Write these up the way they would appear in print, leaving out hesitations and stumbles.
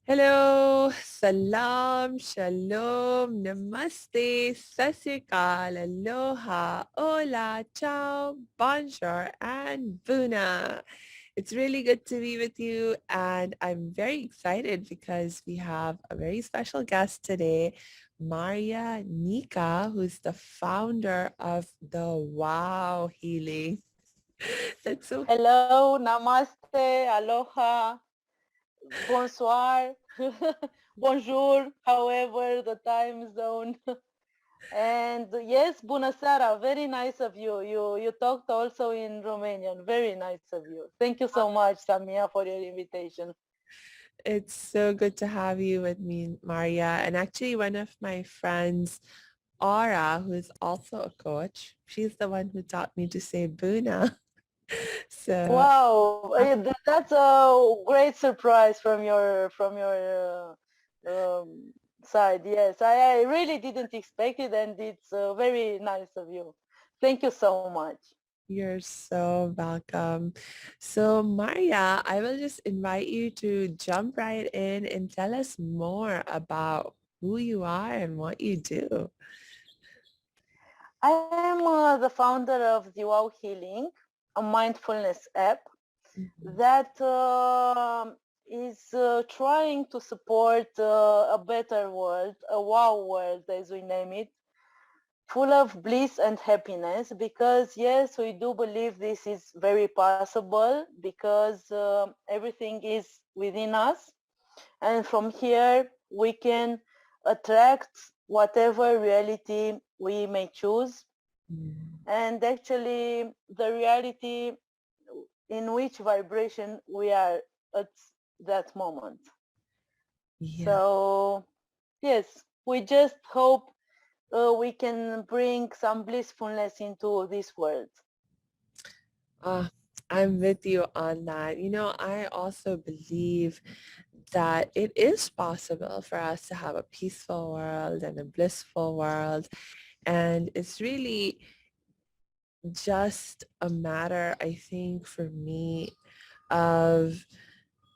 Hello, salam, shalom, namaste, sasikal, aloha, hola, ciao, bonjour, and buna. It's really good to be with you, and I'm very excited because we have a very special guest today, Maria Nika, who's the founder of the Wow Healing. That's so Hello, namaste, aloha, bonsoir, bonjour, however the time zone. And yes, bună seara, very nice of you. You talked also in Romanian, very nice of you. Thank you so much, Samia, for your invitation. It's so good to have you with me, Maria. And actually, one of my friends, Aura, who is also a coach, she's the one who taught me to say Buna. So Wow, that's a great surprise from your side. Yes, I really didn't expect it, and it's very nice of you. Thank you so much. you're so welcome. So Maria, I will just invite you to jump right in and tell us more about who you are and what you do. I am the founder of the Wow Healing, a mindfulness app Mhm. that is trying to support a better world, a wow world as we name it, full of bliss and happiness. Because yes, we do believe this is very possible because everything is within us, and from here we can attract whatever reality we may choose, Mm. and actually the reality in which vibration we are at that moment. Yeah. So yes, we just hope we can bring some blissfulness into this world. Uh, I'm with you on that. You know, I also believe that it is possible for us to have a peaceful world and a blissful world. And it's really just a matter, I think, for me of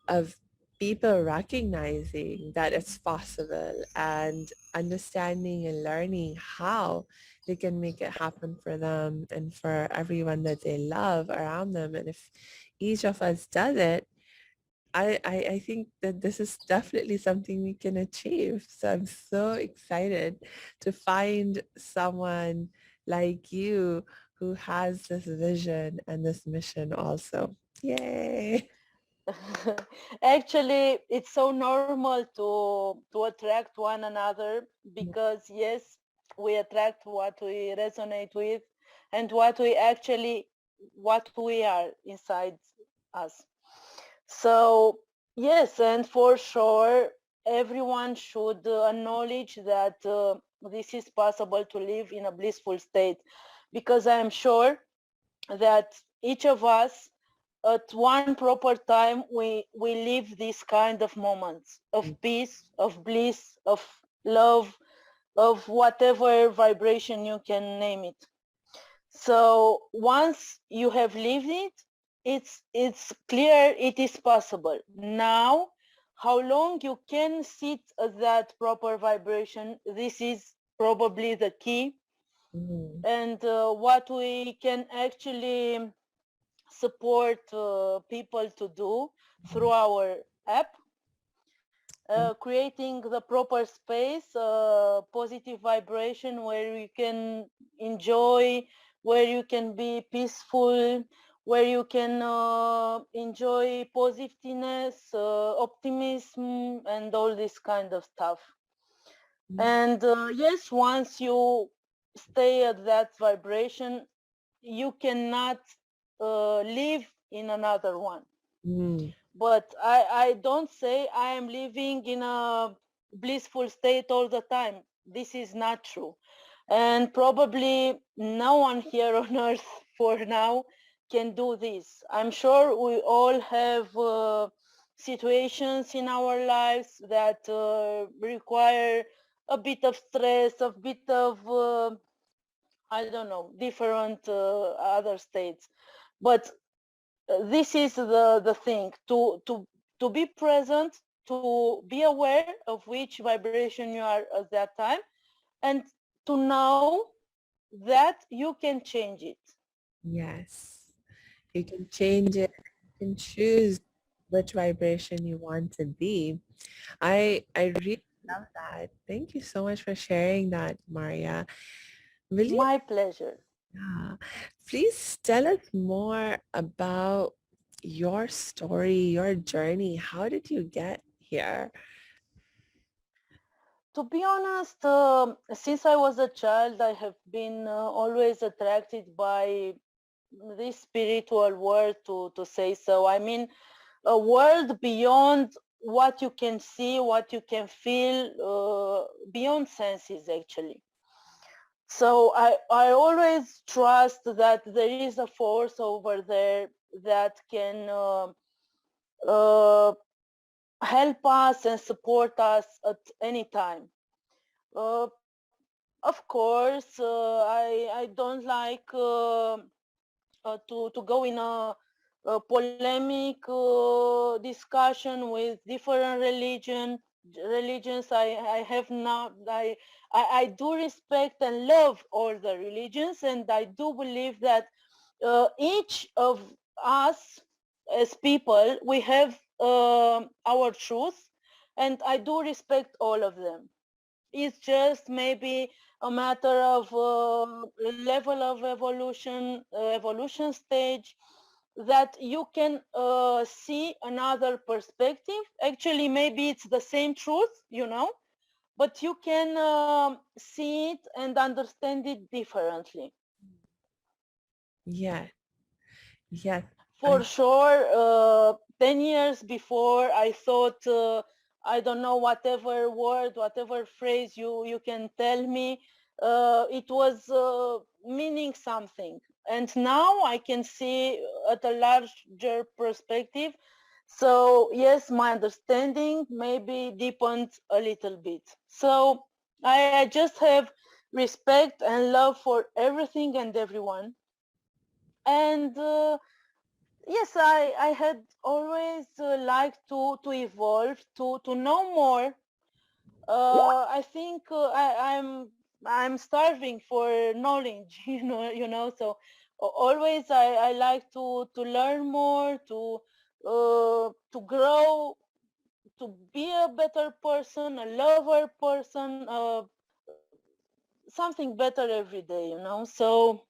of people recognizing that it's possible and understanding and learning how they can make it happen for them and for everyone that they love around them. And if each of us does it, I think that this is definitely something we can achieve. So I'm so excited to find someone like you who has this vision and this mission also. Yay. Actually, it's so normal to attract one another because yes, we attract what we resonate with and what we are inside us. So yes, and for sure, everyone should acknowledge that this is possible to live in a blissful state, because I am sure that each of us at one proper time we live these kind of moments of peace, of bliss, of love, of whatever vibration you can name it. So once you have lived it, it's clear it is possible. Now, how long you can sit at that proper vibration, this is probably the key. Mhm. And what we can actually support people to do through our app, creating the proper space, positive vibration where you can enjoy, where you can be peaceful, where you can enjoy positiveness, optimism, and all this kind of stuff. And yes, once you stay at that vibration, you cannot live in another one. Mhm. But I don't say I am living in a blissful state all the time. This is not true. And probably no one here on earth for now can do this. I'm sure we all have situations in our lives that require a bit of stress, a bit of, I don't know, different other states. But this is the thing, to be present to be aware of which vibration you are at that time, and to know that you can change it. Yes. You can change it. You can choose which vibration you want to be. I really love that. Thank you so much for sharing that, Maria. Will you, My pleasure. yeah, please tell us more about your story, your journey. How did you get here? To be honest, since I was a child, I have been always attracted by this spiritual world, to say so. I mean, a world beyond what you can see, what you can feel, beyond senses, actually. So I always trust that there is a force over there that can uh, help us and support us at any time. Uh, of course, I don't like to go in a polemic discussion with different religions. I have not I do respect and love all the religions, and I do believe that each of us as people, we have our truth, and I do respect all of them. It's just maybe a matter of level of evolution stage, that you can see another perspective. Actually, maybe it's the same truth, but you can see it and understand it differently. Yes, yes. For sure, 10 years before, I thought, I don't know, whatever word, whatever phrase you can tell me, it was meaning something. And now I can see at a larger perspective. So yes, my understanding maybe deepened a little bit. So I just have respect and love for everything and everyone. And yes, I had always liked to evolve, to know more. I think I'm starving for knowledge, So always I like to learn more, to grow, to be a better person, a lover person, something better every day. So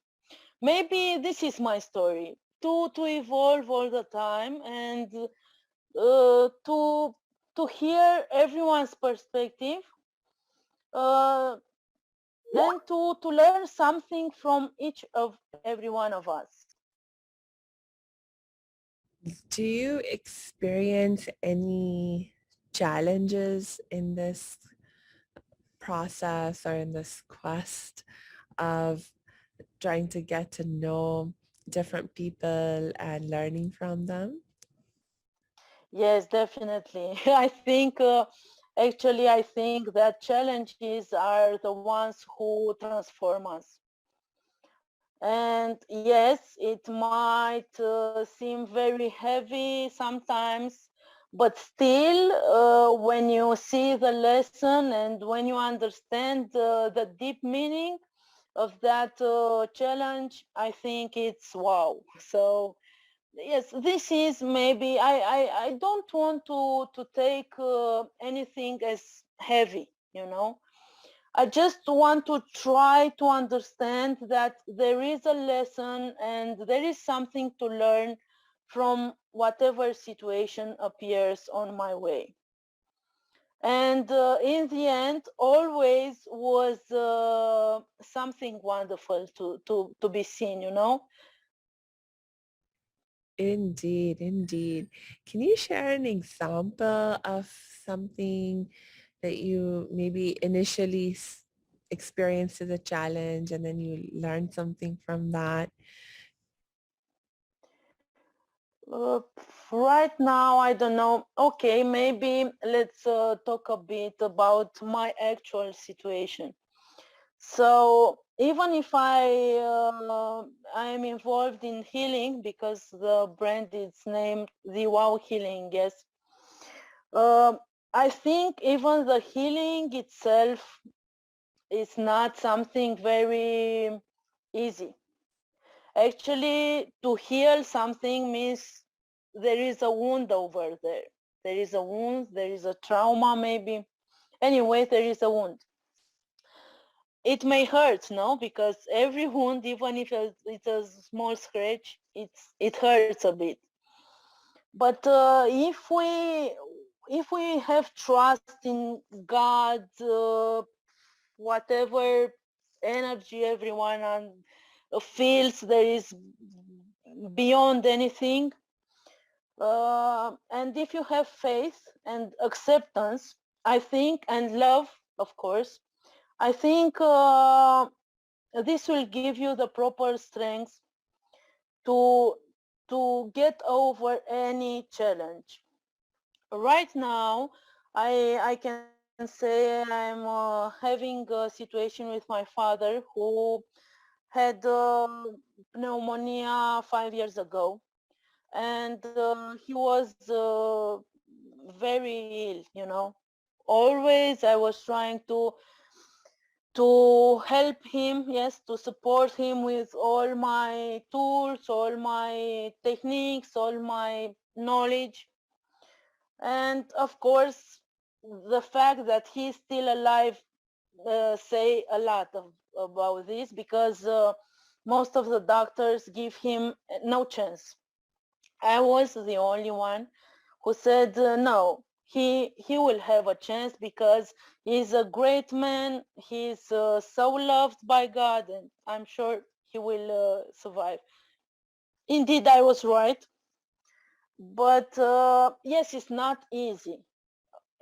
maybe this is my story, to evolve all the time, and to hear everyone's perspective, uh, and to learn something from each of every one of us. Do you experience any challenges in this process or in this quest of trying to get to know different people and learning from them? Yes, definitely. I think that challenges are the ones who transform us. And yes, it might seem very heavy sometimes, but still, when you see the lesson and when you understand the deep meaning of that challenge, I think it's wow. So yes, this is maybe, I don't want to take anything as heavy. I just want to try to understand that there is a lesson and there is something to learn from whatever situation appears on my way. And in the end, always was something wonderful to be seen. Indeed, indeed. Can you share an example of something that you maybe initially experienced as a challenge and then you learned something from that? Uh, right now, I don't know. Okay, maybe let's talk a bit about my actual situation. So even if I am involved in healing, because the brand is named the Wow Healing, yes. Um, I think even the healing itself is not something very easy. Actually, to heal something means there is a wound over there. There is a wound, there is a trauma maybe. Anyway, there is a wound. It may hurt, no? Because every wound, even if it's a small scratch, it hurts a bit. But if we have trust in God, whatever energy everyone feels there is beyond anything, and if you have faith and acceptance, I think, and love, of course, I think this will give you the proper strength to get over any challenge. Right now, I can say I'm having a situation with my father who had pneumonia 5 years ago, and he was very ill. Always I was trying to help him, yes, to support him with all my tools, all my techniques, all my knowledge. And of course, the fact that he's still alive say a lot about this, because most of the doctors give him no chance. I was the only one who said no. He will have a chance because he's a great man. He's so loved by God, and I'm sure he will survive. Indeed, I was right, but yes, it's not easy.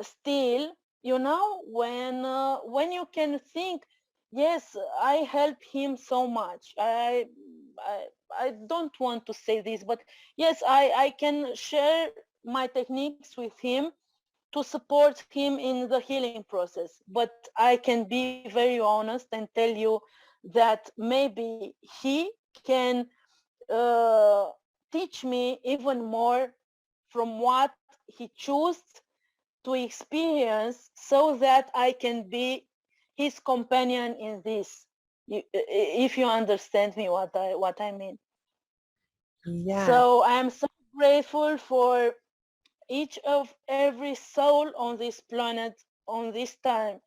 Still, when you can think, yes, I help him so much. I I don't want to say this, but yes, I can share my techniques with him to support him in the healing process. But I can be very honest and tell you that maybe he can uh, teach me even more from what he chose to experience, so that I can be his companion in this. If you understand me, what I mean. Yeah. So I am so grateful for each of every soul on this planet on this time,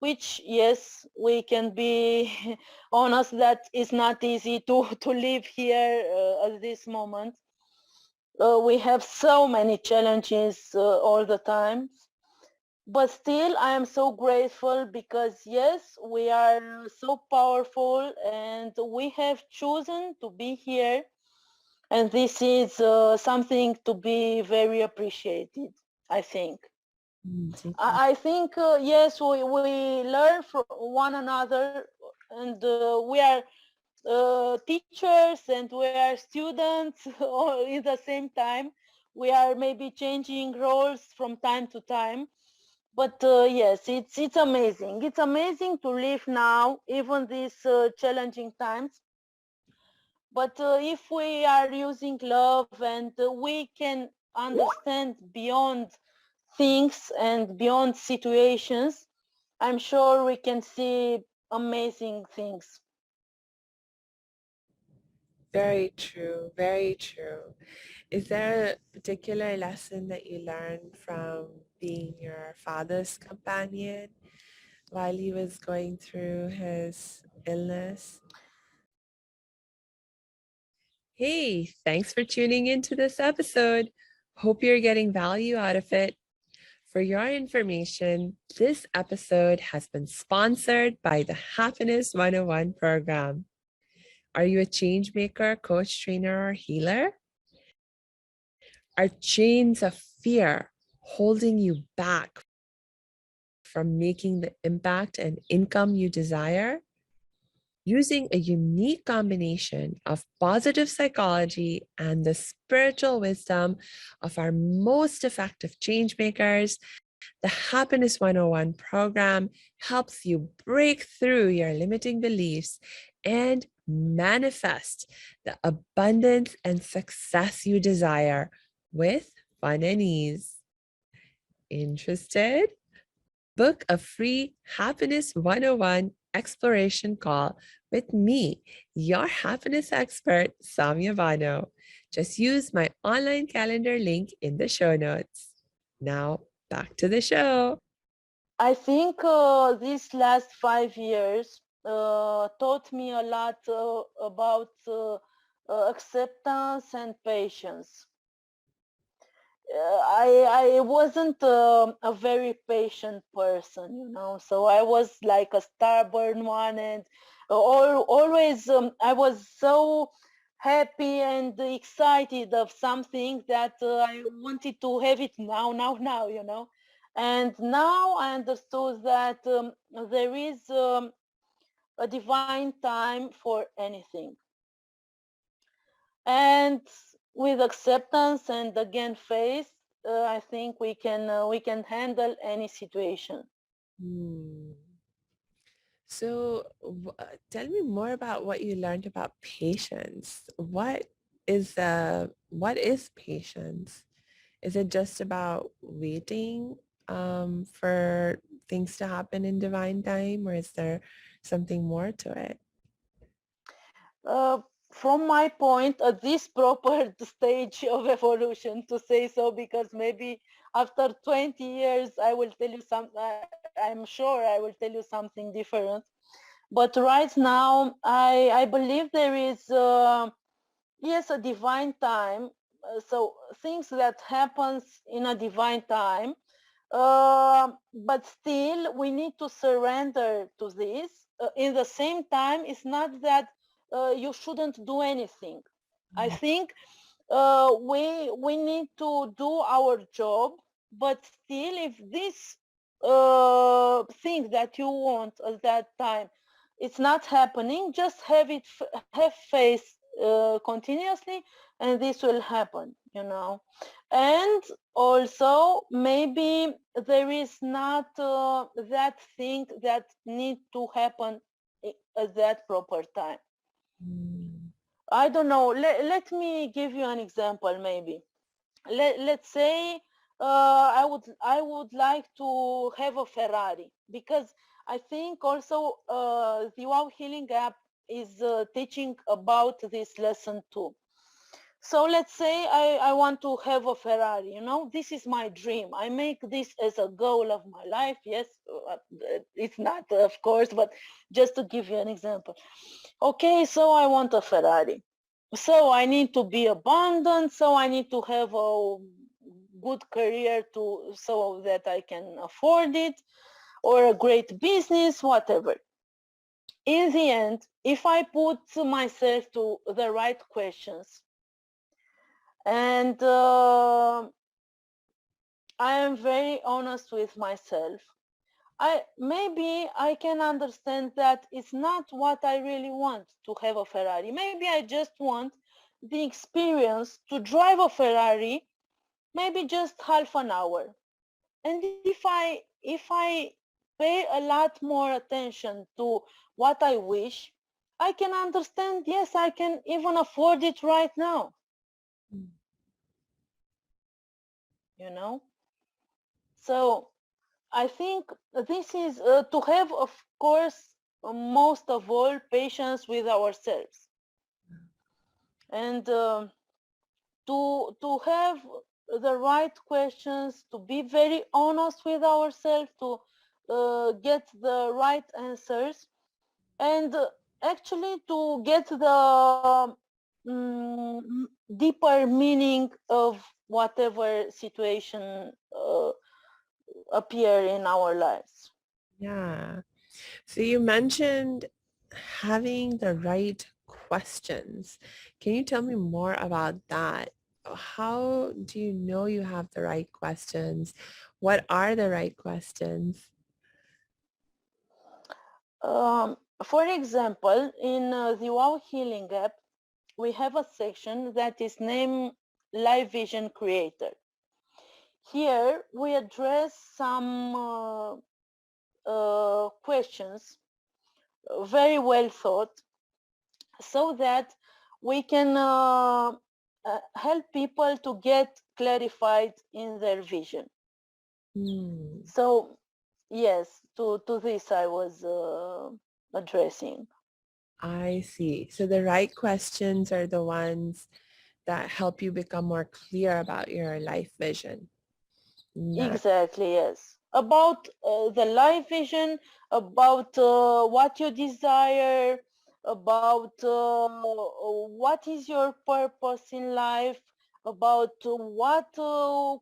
which, yes, we can be honest that it's not easy to live here at this moment. We have so many challenges all the time. But still, I am so grateful because, yes, we are so powerful and we have chosen to be here. And this is something to be very appreciated, I think. Thank you. I think, yes, we learn from one another, and we are teachers and we are students all in the same time. We are maybe changing roles from time to time. But yes, it's amazing. It's amazing to live now, even these challenging times. But if we are using love, and we can understand beyond things and beyond situations, I'm sure we can see amazing things. Very true. Very true. Is there a particular lesson that you learned from being your father's companion while he was going through his illness? Hey, thanks for tuning into this episode. Hope you're getting value out of it. For your information, this episode has been sponsored by the Happiness 101 program. Are you a change maker, coach, trainer, or healer? Are chains of fear holding you back from making the impact and income you desire? Using a unique combination of positive psychology and the spiritual wisdom of our most effective change makers, the Happiness 101 program helps you break through your limiting beliefs and manifest the abundance and success you desire with fun and ease. Interested? Book a free Happiness 101 exploration call with me, your happiness expert, Samia Bano. Just use my online calendar link in the show notes. Now, back to the show. I think these last 5 years taught me a lot about acceptance and patience. I wasn't a very patient person, so I was like a stubborn one, and always I was so happy and excited of something that I wanted to have it now. And now I understood that there is a divine time for anything. And with acceptance and again faith, I think we can handle any situation. Hmm. So, tell me more about what you learned about patience. What is patience? Is it just about waiting for things to happen in divine time, or is there something more to it? uh, from my point at this proper stage of evolution, to say so, because maybe after 20 years I will tell you I'm sure I will tell you something different. But right now I believe there is yes, a divine time. So things that happens in a divine time, but still we need to surrender to this. In the same time, it's not that you shouldn't do anything. I think we need to do our job, but still, if this thing that you want at that time it's not happening, just have faith continuously, and this will happen. And also maybe there is not that thing that need to happen at that proper time. Mm. I don't know. Let me give you an example. Maybe let's say I would like to have a Ferrari, because I think also the Wow Healing app is teaching about this lesson too. So let's say I want to have a Ferrari. This is my dream. I make this as a goal of my life. Yes, it's not, of course, but just to give you an example. Okay, so I want a Ferrari. So I need to be abundant. So I need to have a good career so that I can afford it, or a great business, whatever. In the end, if I put myself to the right questions, and I am very honest with myself, I can understand that it's not what I really want to have a Ferrari. Maybe I just want the experience to drive a Ferrari, maybe just half an hour. And if I pay a lot more attention to what I wish, I can understand, yes, I can even afford it right now, Mm. you know? So I think this is to have, of course, most of all, patience with ourselves, and to have the right questions, to be very honest with ourselves, to get the right answers, and actually to get the deeper meaning of whatever situation appear in our lives. Yeah. So you mentioned having the right questions. Can you tell me more about that? How do you know you have the right questions? What are the right questions? For example, in the Wow Healing app, we have a section that is named Live Vision Creator. Here we address some questions, very well thought, so that we can help people to get clarified in their vision. Hmm. So yes, to this I was addressing. I see. So the right questions are the ones that help you become more clear about your life vision. Not, Exactly, yes. About the life vision, about what you desire, about what is your purpose in life, about what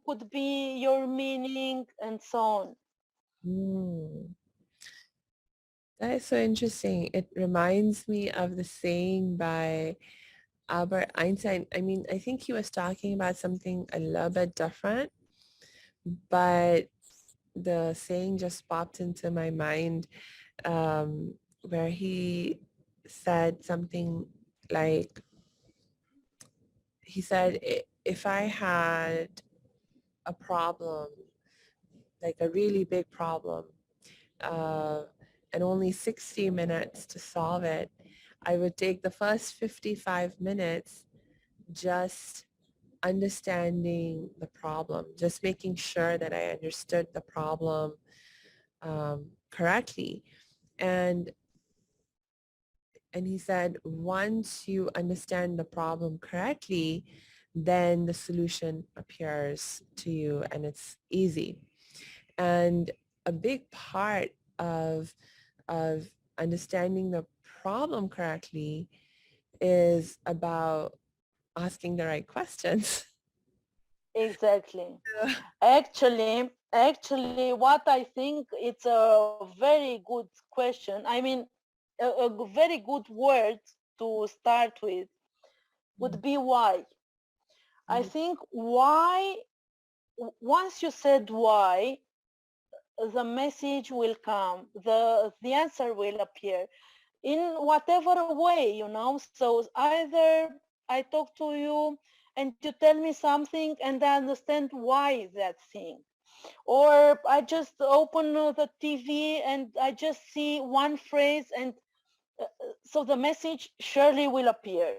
could be your meaning, and so on. hmm. That is so interesting. It reminds me of the saying by Albert Einstein. I mean, I think he was talking about something a little bit different, but the saying just popped into my mind, where he said something like, he said, If I had a problem, like a really big problem, uh, and only 60 minutes to solve it, I would take the first 55 minutes just understanding the problem, just making sure that I understood the problem correctly. And and he said, once you understand the problem correctly, then the solution appears to you and it's easy. And a big part of of understanding the problem correctly is about asking the right questions. Exactly. Actually, what I think it's a very good question. I mean, a very good word to start with would be why. I think why, once you said why, the message will come, the answer will appear in whatever way, So either I talk to you and you tell me something and I understand why that thing, or I just open the TV and I just see one phrase, and so the message surely will appear.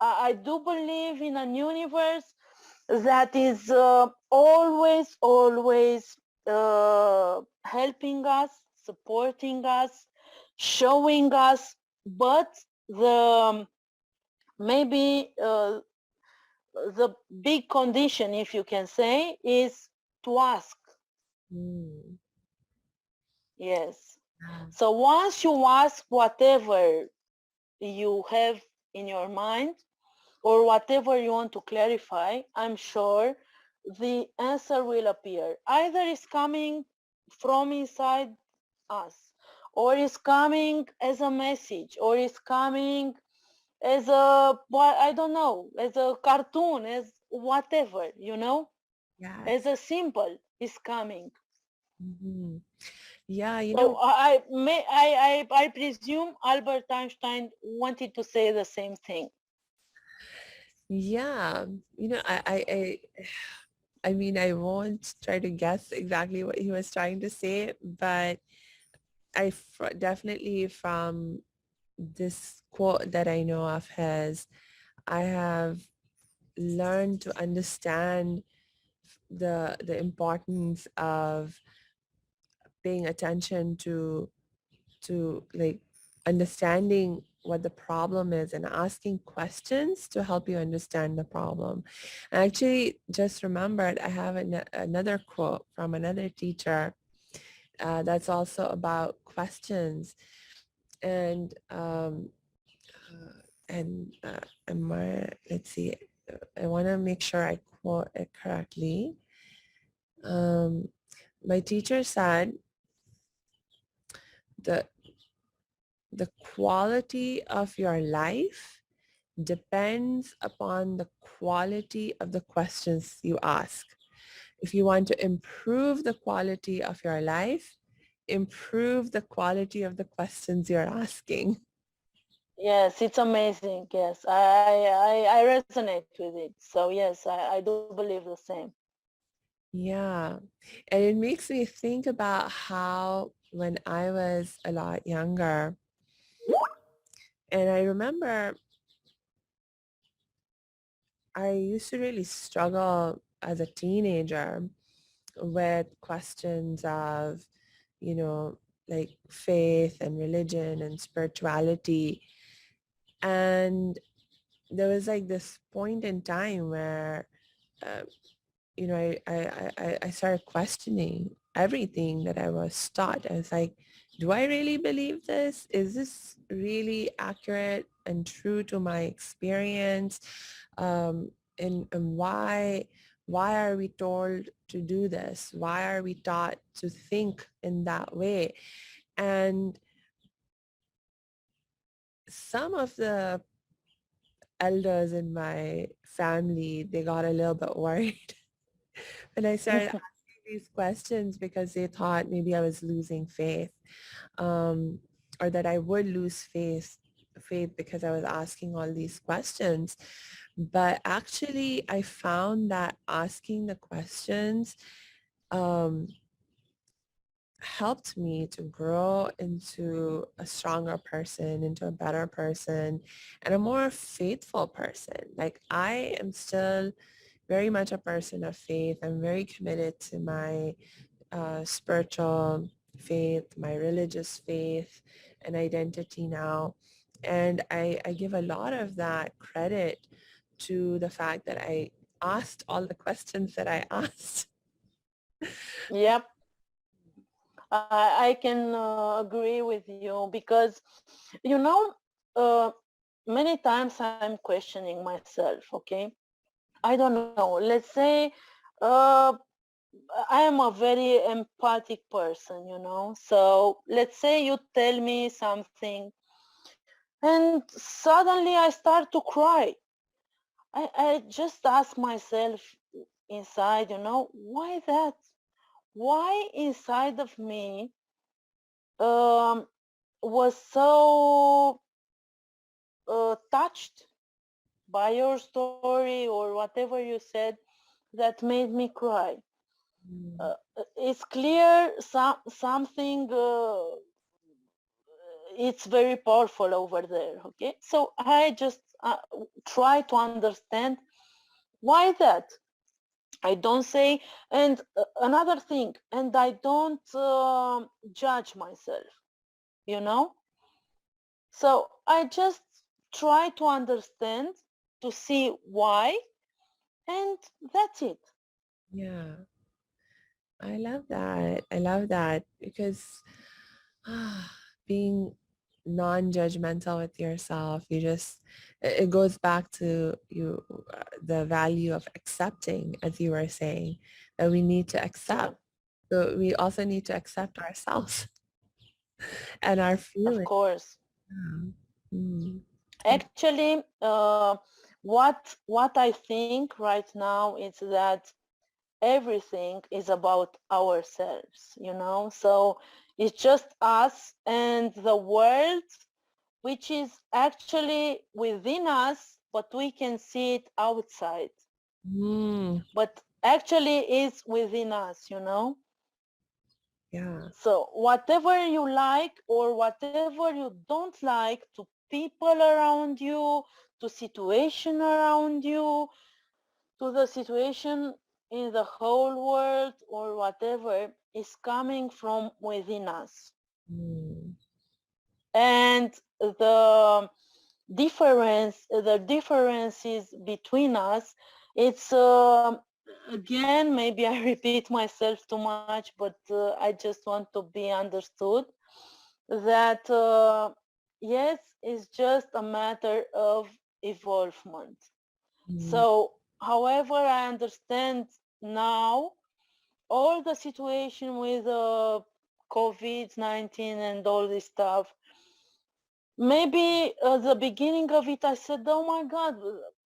I do believe in an universe that is always helping us, supporting us, showing us. But the maybe the big condition, if you can say, is to ask. Mm. Yes. So once you ask whatever you have in your mind, or whatever you want to clarify, I'm sure the answer will appear. Either it's coming from inside us, or it's coming as a message, or it's coming as a, well, I don't know, as a cartoon, as whatever, as Yes. a symbol is coming. Hmm. Yeah, you So know, I presume Albert Einstein wanted to say the same thing. yeah, I mean, I won't try to guess exactly what he was trying to say, but definitely from this quote that I know of his, I have learned to understand the importance of paying attention to like understanding what the problem is and asking questions to help you understand the problem. I actually just remembered I have another quote from another teacher that's also about questions. And and am I, let's see, I want to make sure I quote it correctly. Um, my teacher said the the quality of your life depends upon the quality of the questions you ask. If you want to improve the quality of your life, improve the quality of the questions you're asking. Yes, it's amazing. Yes, I resonate with it. So yes, I do believe the same. Yeah. And it makes me think about how when I was a lot younger, and I remember I used to really struggle as a teenager with questions of, you know, like faith and religion and spirituality. And there was like this point in time where, uh, I started questioning everything that I was taught. I was like, do I really believe this? Is this really accurate and true to my experience? And why are we told to do this? Why are we taught to think in that way? And some of the elders in my family, they got a little bit worried when I started asking these questions because they thought maybe I was losing faith, um, or that I would lose faith because I was asking all these questions. But actually, I found that asking the questions um, helped me to grow into a stronger person, into a better person, and a more faithful person. Like I am still very much a person of faith. I'm very committed to my spiritual faith, my religious faith and identity now. And I give a lot of that credit to the fact that I asked all the questions that I asked. Yep, I can agree with you because, you know, uh, many times I'm questioning myself, okay? I don't know. Let's say uh, I am a very empathic person, you know. So let's say you tell me something and suddenly I start to cry. I just ask myself inside, you know, why that? Why inside of me um, was so touched by your story or whatever you said that made me cry. Mm, Uh, it's clear something it's very powerful over there. Okay, so I just try to understand why that. I don't say, and another thing, and I don't judge myself, you know. So I just try to understand, to see why, and that's it. yeah, I love that. I love that because being non-judgmental with yourself, you just, it goes back to you, the value of accepting, as you were saying, that we need to Yeah, accept. So we also need to accept ourselves and our of feelings. course. Yeah. Mm. Actually, what I think right now is that everything is about ourselves, you know. So it's just us and the world, which is actually within us, but we can see it outside. Mm. But actually is within us, you know. Yeah. So whatever you like or whatever you don't like to people around you, to situation around you, to the situation in the whole world or whatever is coming from within us. Mm. And the differences between us, it's again, maybe I repeat myself too much, but I just want to be understood that yes, it's just a matter of evolvement. Mm. So however I understand now all the situation with COVID-19 and all this stuff, maybe the beginning of it, I said, oh my God,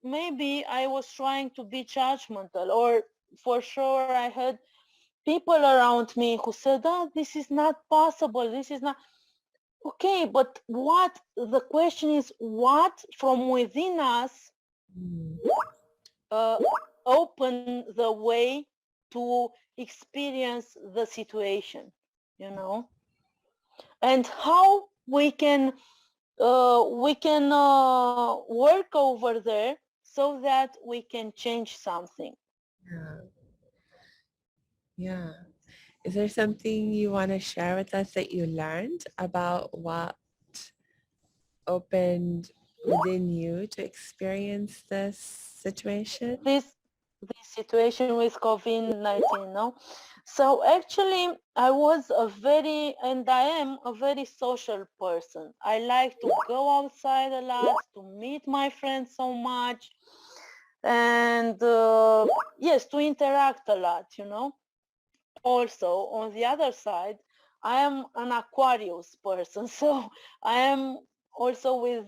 maybe I was trying to be judgmental, or for sure I had people around me who said, oh, this is not possible. This is not okay. But what the question is, what from within us Mm. uh, open the way to experience the situation, you know, and how we can work over there so that we can change something. Yeah. Yeah. Is there something you want to share with us that you learned about what opened within you to experience this situation? This situation with COVID-19, no? So actually, I was a very, and I am a very social person. I like to go outside a lot, to meet my friends so much, and yes, to interact a lot, you know. Also, on the other side, I am an Aquarius person, so I am also with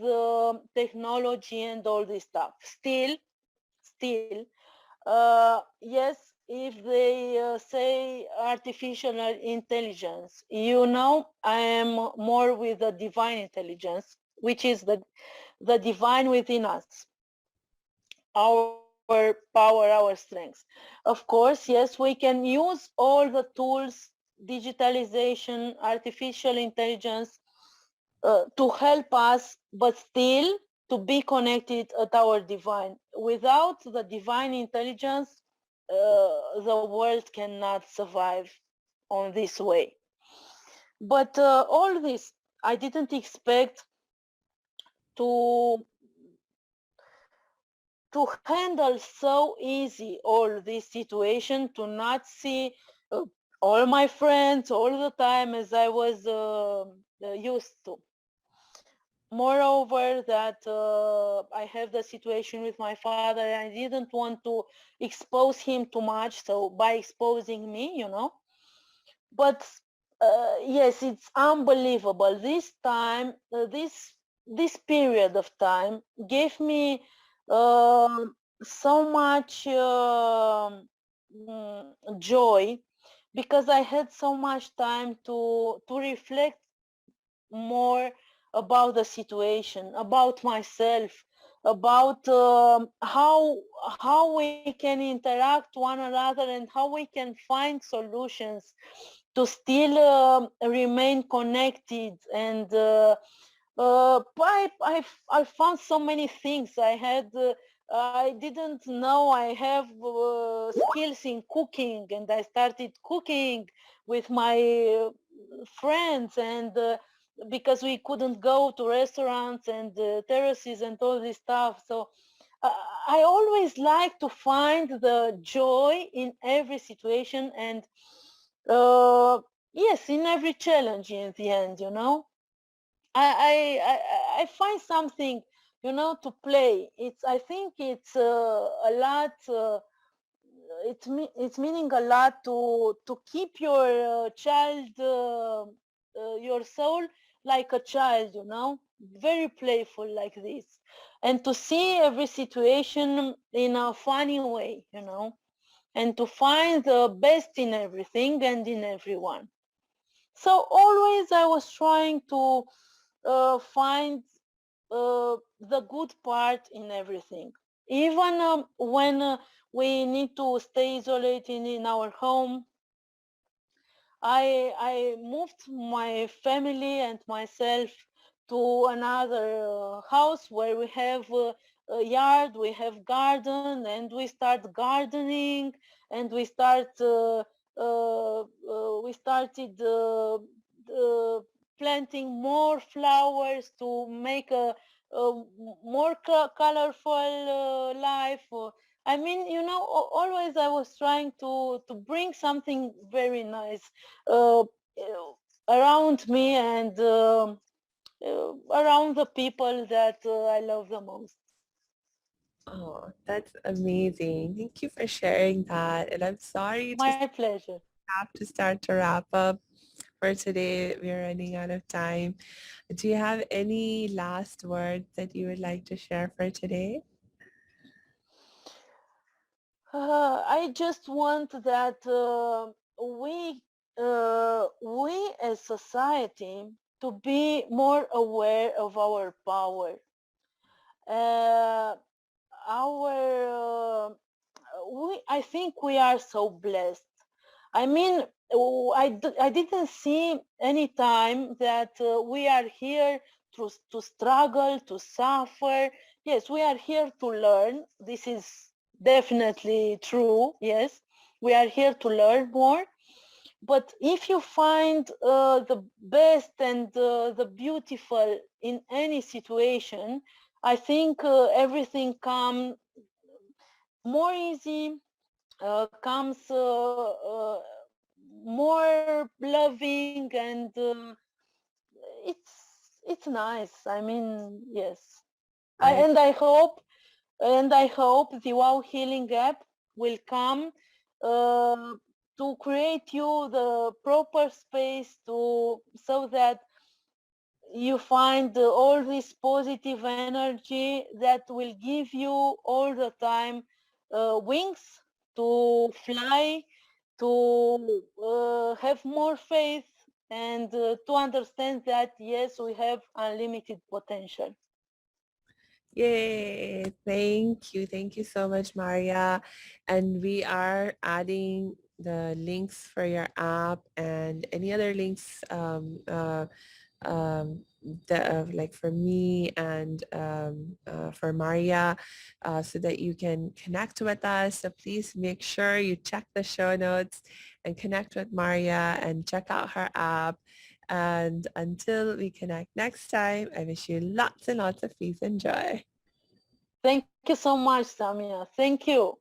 technology and all this stuff. Still, yes, if they say artificial intelligence, you know, I am more with the divine intelligence, which is the divine within us, our power, our strengths. Of course, yes, we can use all the tools, digitalization, artificial intelligence, to help us, but still to be connected at our divine. Without the divine intelligence, the world cannot survive on this way. But all this, I didn't expect to to handle so easy all this situation, to not see uh, all my friends all the time as I was used to. Moreover, that I have the situation with my father, I didn't want to expose him too much, so by exposing me, you know. But yes, it's unbelievable. This time, this period of time gave me uh, so much joy, because I had so much time to reflect more about the situation, about myself, about how we can interact one another and how we can find solutions to still remain connected. And I found so many things. I didn't know I have skills in cooking, and I started cooking with my friends, and because we couldn't go to restaurants and terraces and all this stuff. So uh, I always like to find the joy in every situation, and uh, yes, in every challenge in the end, you know. I find something, you know, to play. I think it's a lot. It's meaning a lot to keep your child, your soul like a child, you know, very playful like this, and to see every situation in a funny way, you know, and to find the best in everything and in everyone. So always I was trying to find the good part in everything. Even when we need to stay isolated in our home, I moved my family and myself to another house where we have a yard, we have garden, and we start gardening, and we started planting more flowers to make a more colorful life. I mean, you know, always I was trying to bring something very nice around me, and around the people that I love the most. Oh, that's amazing. Thank you for sharing that. And I'm sorry to My pleasure. have to start to wrap up for today. We're running out of time. Do you have any last words that you would like to share for today? I just want that we as society to be more aware of our power. Uh, our I think we are so blessed. I mean, I didn't see any time that we are here to struggle, to suffer. Yes, we are here to learn. This is definitely true, yes. We are here to learn more. But if you find the best and the beautiful in any situation, I think everything comes more easy, comes more loving, and it's nice. I mean, yes. I, I and I hope and I hope the Wow Healing app will come uh, to create you the proper space to so that you find all this positive energy that will give you all the time wings to fly, to have more faith, and to understand that yes, we have unlimited potential. Yay. Thank you. Thank you so much, Maria. And we are adding the links for your app and any other links um, like for me and for Maria so that you can connect with us. So please make sure you check the show notes and connect with Maria and check out her app. And until we connect next time, I wish you lots and lots of peace and joy. Thank you so much, Samia. Thank you.